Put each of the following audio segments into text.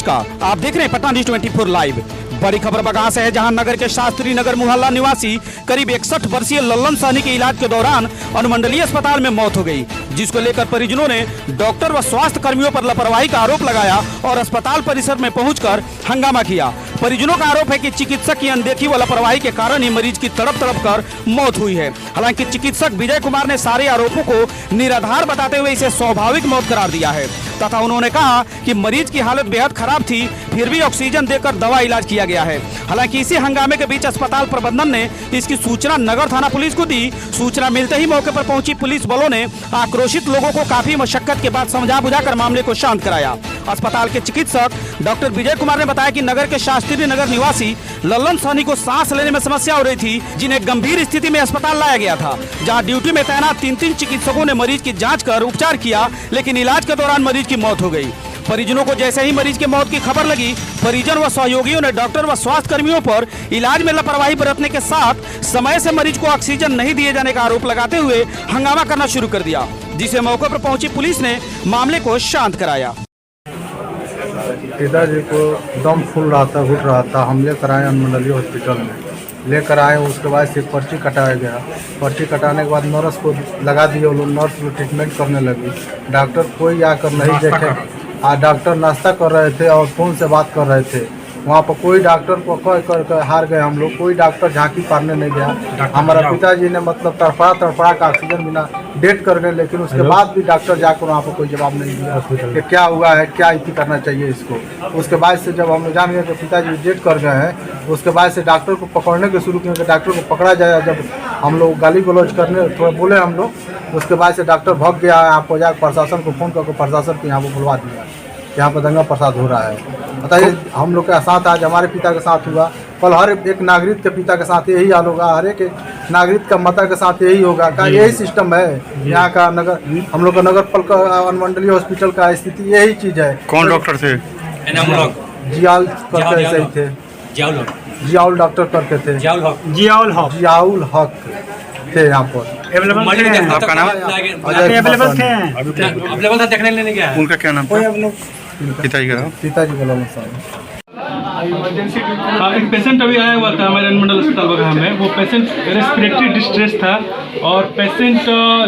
नमस्कार, आप देख रहे हैं पटना न्यूज 24 लाइव। बड़ी खबर बगहा से है, जहां नगर के शास्त्री नगर मोहल्ला निवासी करीब 61 वर्षीय लल्लन सहनी के इलाज के दौरान अनुमंडलीय अस्पताल में मौत हो गई, जिसको लेकर परिजनों ने डॉक्टर व स्वास्थ्य कर्मियों पर लापरवाही का आरोप लगाया और अस्पताल परिसर में पहुंचकर हंगामा किया। परिजनों का आरोप है कि चिकित्सक की अनदेखी व लापरवाही के कारण ही मरीज की तड़प कर मौत हुई है। हालांकि चिकित्सक विजय कुमार ने सारे आरोपों को निराधार बताते हुए इसे स्वाभाविक मौत करार दिया है तथा उन्होंने कहा कि मरीज की हालत बेहद खराब थी, फिर भी ऑक्सीजन देकर दवा इलाज किया गया है। हालांकि इसी हंगामे के बीच अस्पताल प्रबंधन ने इसकी सूचना नगर थाना पुलिस को दी। सूचना मिलते ही मौके पर पहुंची पुलिस बलों ने आक्रोशित लोगों को काफी मशक्कत के बाद समझा बुझाकर मामले को शांत कराया। अस्पताल के चिकित्सक डॉक्टर विजय कुमार ने बताया कि नगर के शास्त्री नगर निवासी लल्लन सहनी को सांस लेने में समस्या हो रही थी, जिन्हें गंभीर स्थिति में अस्पताल लाया गया था, जहां ड्यूटी में तैनात 3 चिकित्सकों ने मरीज की जांच कर उपचार किया, लेकिन इलाज के दौरान मरीज की मौत हो गई। परिजनों को जैसे ही मरीज की मौत की खबर लगी, परिजन व सहयोगियों ने डॉक्टर व स्वास्थ्य कर्मियों पर इलाज में लापरवाही बरतने के साथ समय से मरीज को ऑक्सीजन नहीं दिए जाने का आरोप लगाते हुए हंगामा करना शुरू कर दिया, जिसे मौके पर पहुंची पुलिस ने मामले को शांत कराया। पिताजी को दम फूल रहा था, घुट रहा था। हम लेकर आए अनुमंडलीय हॉस्पिटल में, लेकर आए। उसके बाद से पर्ची कटाया गया। पर्ची कटाने के बाद नर्स को लगा दिए, वो लोग नर्स को ट्रीटमेंट करने लगी। डॉक्टर कोई आकर नहीं देखे। डॉक्टर नाश्ता कर रहे थे और फ़ोन से बात कर रहे थे। वहाँ पर कोई डॉक्टर को कह कर हार गए हम लोग। कोई डॉक्टर झांकी पारने नहीं गया। हमारा पिताजी ने मतलब तड़फड़ा का ऑक्सीजन बिना डेट कर गए, लेकिन उसके बाद भी डॉक्टर जाकर वहाँ पर कोई जवाब नहीं दिया कि क्या हुआ है, क्या इति करना चाहिए इसको। उसके बाद से जब हम लोग जान गए कि पिताजी डेट कर गए हैं, उसके बाद से डॉक्टर को पकड़ने के शुरू किए कि डॉक्टर को पकड़ा जाए। जब हम लोग गाली गलौज करने थोड़ा बोले हम लोग, उसके बाद से डॉक्टर भाग गया। आपको जाकर प्रशासन को फ़ोन करके प्रशासन को यहाँ पर बुलवा दिया। यहाँ पर दंगा प्रसाद हो रहा है। बताइए, हम लोग के साथ आज हमारे पिता के साथ हुआ, कल हर एक नागरिक के पिता के साथ यही हाल होगा, हर एक नागरिक का माता के साथ यही होगा। का यही सिस्टम है यहाँ का। नगर हम लोग का नगर पालिक अनुमंडलीय हॉस्पिटल का स्थिति यही चीज़ है। कौन डॉक्टर थे? जियाउल करके सही थे, जियाउल डॉक्टर करके थे, जियाउल हक थे यहाँ पर। आपका नाम? अवेलेबल था, देखने लेने गया। उनका क्या नाम था? पिताजी का? पिताजी का नाम एक पेशेंट अभी आया हुआ था हमारे अनुमंडल अस्पताल बगहा में। वो पेशेंट रेस्पिरेटरी डिस्ट्रेस था और पेशेंट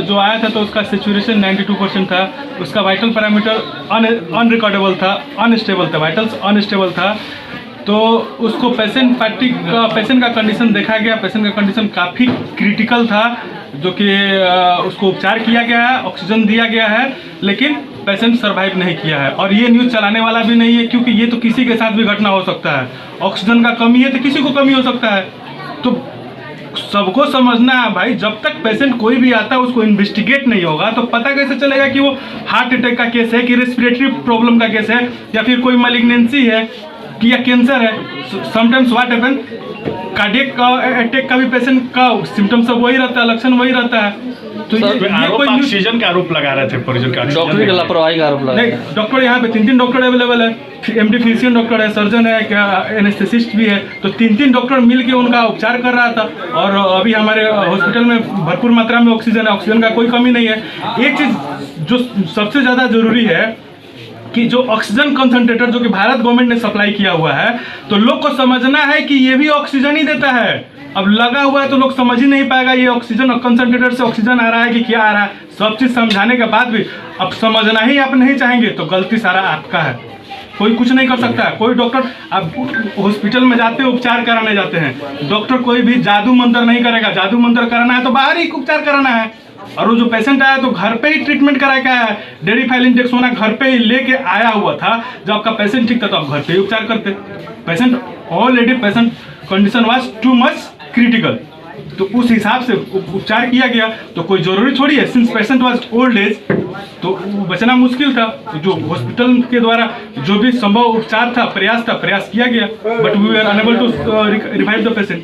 जो आया था तो उसका सेचुरेशन 92% था। उसका वाइटल पैरामीटर अनरिकॉर्डेबल था, अनस्टेबल था, वाइटल्स अनस्टेबल था। तो उसको पेशेंट का कंडीशन देखा गया। पेशेंट का कंडीशन काफ़ी क्रिटिकल था, जो कि उसको उपचार किया गया है, ऑक्सीजन दिया गया है, लेकिन पेशेंट सरवाइव नहीं किया है। और ये न्यूज़ चलाने वाला भी नहीं है, क्योंकि ये तो किसी के साथ भी घटना हो सकता है। ऑक्सीजन का कमी है तो किसी को कमी हो सकता है। तो सबको समझना है भाई, जब तक पेशेंट कोई भी आता है उसको इन्वेस्टिगेट नहीं होगा तो पता कैसे चलेगा कि वो हार्ट अटैक का केस है, कि रेस्पिरेटरी प्रॉब्लम का केस है, या फिर कोई मैलिग्नेंसी है, कि या कैंसर है। Sometimes what happen, cardiac attack का भी पेशेंट का सिम्टम सब वही रहता है, लक्षण वही रहता है। तो ये कोई ऑक्सीजन का आरोप लगा रहे थे परिजन का, डॉक्टर की लापरवाही का आरोप लगा। नहीं, डॉक्टर यहाँ पे 3 डॉक्टर अवेलेबल है। MD फिजिशियन डॉक्टर है, सर्जन है, एनेस्थेसिस्ट भी है। तो 3 डॉक्टर मिल के उनका उपचार कर रहा था। और अभी हमारे हॉस्पिटल में भरपूर मात्रा में ऑक्सीजन है, ऑक्सीजन का कोई कमी नहीं है। एक चीज़ जो सबसे ज़्यादा ज़रूरी है कि जो ऑक्सीजन कंसंट्रेटर जो कि भारत गवर्नमेंट ने सप्लाई किया हुआ है, तो लोग को समझना है कि ये भी ऑक्सीजन ही देता है। अब लगा हुआ है तो लोग समझ ही नहीं पाएगा ये ऑक्सीजन कंसंट्रेटर से ऑक्सीजन आ रहा है कि क्या आ रहा है। सब चीज़ समझाने के बाद भी अब समझना ही आप नहीं चाहेंगे तो गलती सारा आपका है। कोई कुछ नहीं कर सकता है। कोई डॉक्टर, आप हॉस्पिटल में जाते हैं उपचार कराने जाते हैं, डॉक्टर कोई भी जादू मंत्र नहीं करेगा। जादू मंत्र कराना है तो बाहर ही उपचार कराना है। और वो जो पेशेंट आया तो घर पे ही ट्रीटमेंट करा के आया है। डेरिफाइल इंजेक्शन घर पे ही लेके आया हुआ था। जब आपका पेशेंट ठीक था तो आप घर पे ही उपचार करते। Patient already patient condition was too much critical, तो उस हिसाब से उपचार किया गया। तो कोई जरूरी थोड़ी है, since patient was old age, तो बचना मुश्किल था। तो जो हॉस्पिटल के द्वारा जो भी संभव उपचार था, प्रयास किया गया, but we are unable to revive the patient.